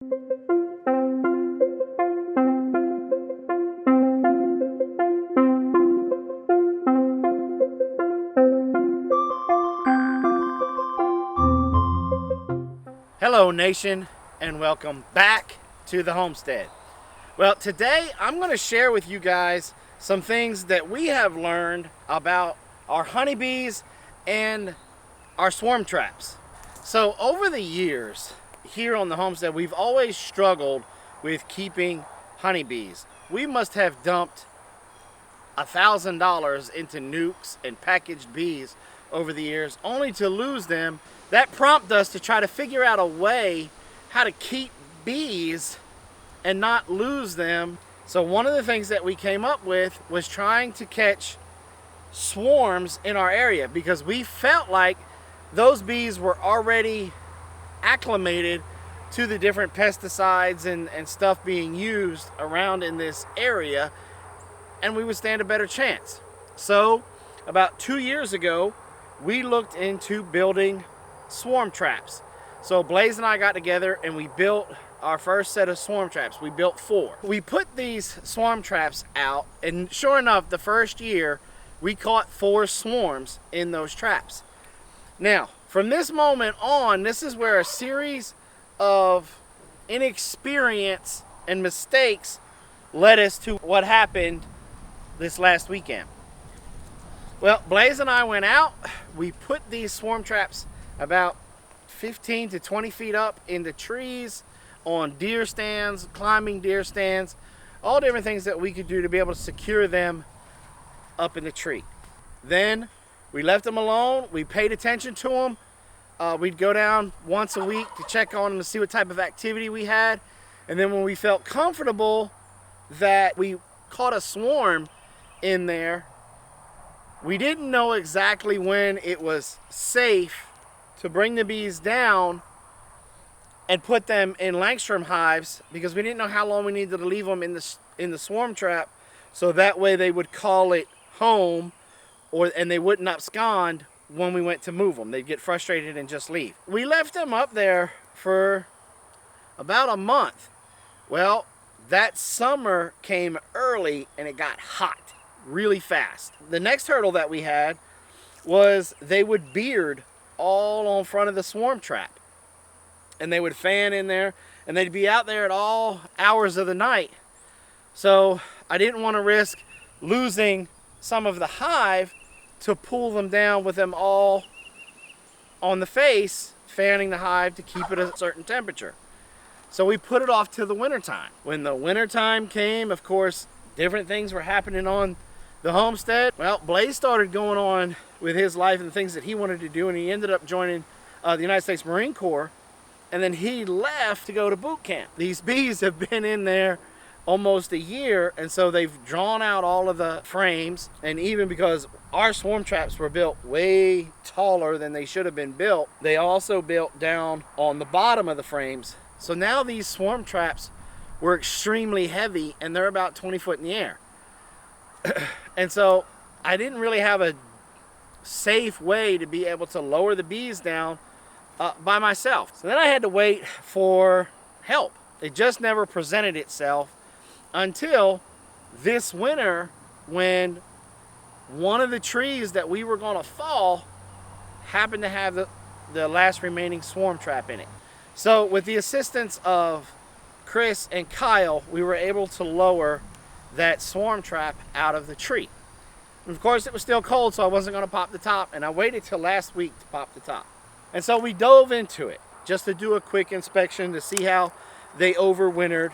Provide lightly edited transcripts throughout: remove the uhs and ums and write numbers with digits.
Hello nation, and welcome back to the homestead. Well, today I'm going to share with you guys some things that we have learned about our honeybees and our swarm traps. So over the years here on the homestead, we've always struggled with keeping honeybees. We must have dumped $1,000 into nukes and packaged bees over the years, only to lose them. That prompted us to try to figure out a way how to keep bees and not lose them. So one of the things that we came up with was trying to catch swarms in our area, because we felt like those bees were already acclimated to the different pesticides and stuff being used around in this area, and we would stand a better chance. So about 2 years ago, we looked into building swarm traps. So Blaze and I got together and we built our first set of swarm traps. We built 4. We put these swarm traps out, and sure enough, the first year we caught 4 swarms in those traps. Now, from this moment on, this is where a series of inexperience and mistakes led us to what happened this last weekend. Well, Blaze and I went out, we put these swarm traps about 15 to 20 feet up into trees, on deer stands, climbing deer stands, all different things that we could do to be able to secure them up in the tree. Then we left them alone, we paid attention to them. We'd go down once a week to check on them to see what type of activity we had. And then when we felt comfortable that we caught a swarm in there, we didn't know exactly when it was safe to bring the bees down and put them in Langstrom hives, because we didn't know how long we needed to leave them in the swarm trap, so that way they would call it home, and they wouldn't abscond when we went to move them. They'd get frustrated and just leave. We left them up there for about a month. Well, that summer came early and it got hot really fast. The next hurdle that we had was they would beard all on front of the swarm trap, and they would fan in there, and they'd be out there at all hours of the night. So I didn't want to risk losing some of the hive to pull them down with them all on the face, fanning the hive to keep it a certain temperature. So we put it off to the winter time. When the winter time came, of course, different things were happening on the homestead. Well, Blaze started going on with his life and the things that he wanted to do, and he ended up joining the United States Marine Corps, and then he left to go to boot camp. These bees have been in there almost a year, and so they've drawn out all of the frames, and even because our swarm traps were built way taller than they should have been built, they also built down on the bottom of the frames. So now these swarm traps were extremely heavy, and they're about 20 foot in the air. And so I didn't really have a safe way to be able to lower the bees down by myself. So then I had to wait for help. It just never presented itself until this winter, when one of the trees that we were going to fall happened to have the last remaining swarm trap in it. So with the assistance of Chris and Kyle, we were able to lower that swarm trap out of the tree. And of course, it was still cold, so I wasn't going to pop the top, and I waited till last week to pop the top. And so we dove into it just to do a quick inspection to see how they overwintered,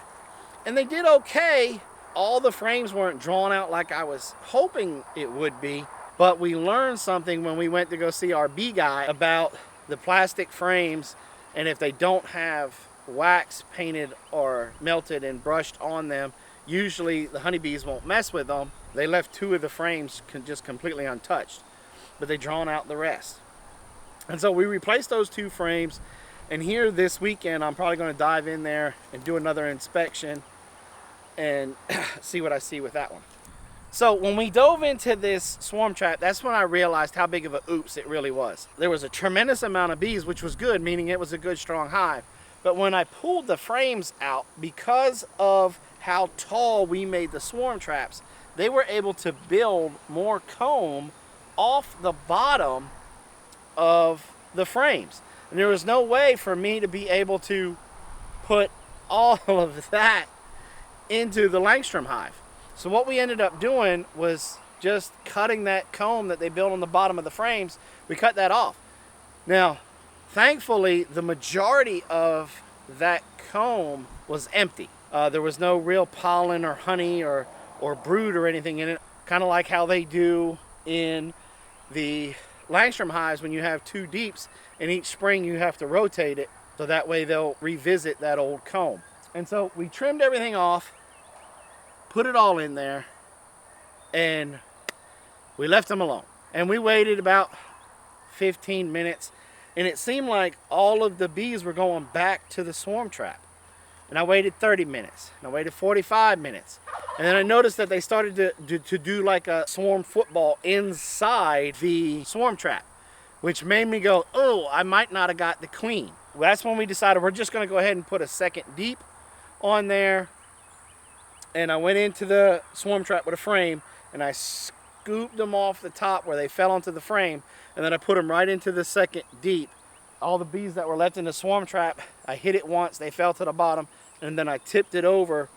and they did okay. All the frames weren't drawn out like I was hoping it would be, but we learned something when we went to go see our bee guy about the plastic frames, and if they don't have wax painted or melted and brushed on them, usually the honeybees won't mess with them. They left 2 of the frames just completely untouched, but they drawn out the rest. And so we replaced those 2 frames, and here this weekend I'm probably going to dive in there and do another inspection and see what I see with that one. So when we dove into this swarm trap, that's when I realized how big of a oops it really was. There was a tremendous amount of bees, which was good, meaning it was a good strong hive, But when I pulled the frames out, because of how tall we made the swarm traps, they were able to build more comb off the bottom of the frames. And there was no way for me to be able to put all of that into the Langstrom hive. So what we ended up doing was just cutting that comb that they built on the bottom of the frames. We cut that off. Now, thankfully, the majority of that comb was empty. There was no real pollen or honey or brood or anything in it, kind of like how they do in the Langstrom hives when you have 2 deeps, and each spring you have to rotate it, so that way they'll revisit that old comb. And so we trimmed everything off, put it all in there, and we left them alone. And we waited about 15 minutes, and it seemed like all of the bees were going back to the swarm trap. And I waited 30 minutes, and I waited 45 minutes. And then I noticed that they started to do like a swarm football inside the swarm trap, which made me go, oh, I might not have got the queen. Well, that's when we decided we're just gonna go ahead and put a second deep on there. And I went into the swarm trap with a frame, and I scooped them off the top where they fell onto the frame, and then I put them right into the second deep. All the bees that were left in the swarm trap, I hit it once, they fell to the bottom, and then I tipped it over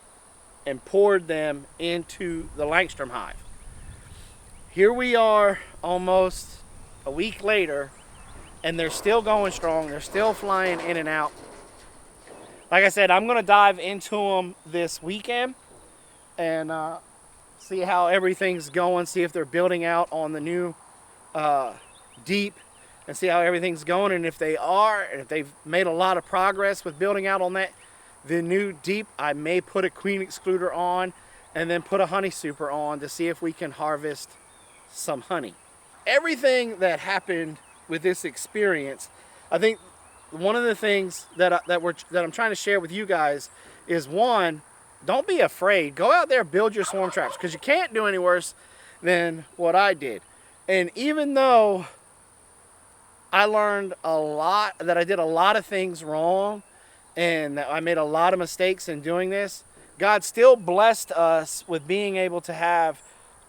and poured them into the Langstrom hive. Here we are almost a week later, and they're still going strong. They're still flying in and out. Like I said, I'm going to dive into them this weekend and see how everything's going, see if they're building out on the new deep, and see how everything's going. And if they are, and if they've made a lot of progress with building out on that, the new deep, I may put a queen excluder on and then put a honey super on to see if we can harvest some honey. Everything that happened with this experience, I think one of the things that I'm trying to share with you guys is, one, don't be afraid. Go out there, build your swarm traps, because you can't do any worse than what I did. And even though I learned a lot, that I did a lot of things wrong, and that I made a lot of mistakes in doing this, God still blessed us with being able to have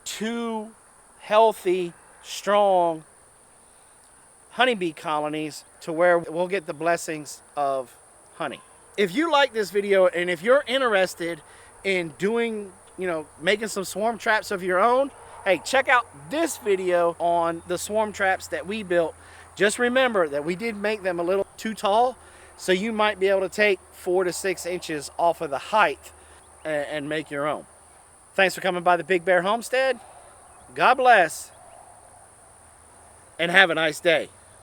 2 healthy, strong honeybee colonies to where we'll get the blessings of honey. If you like this video, and if you're interested in doing, making some swarm traps of your own, hey, check out this video on the swarm traps that we built. Just remember that we did make them a little too tall, so you might be able to take 4 to 6 inches off of the height and make your own. Thanks for coming by the Big Bear Homestead. God bless, and have a nice day.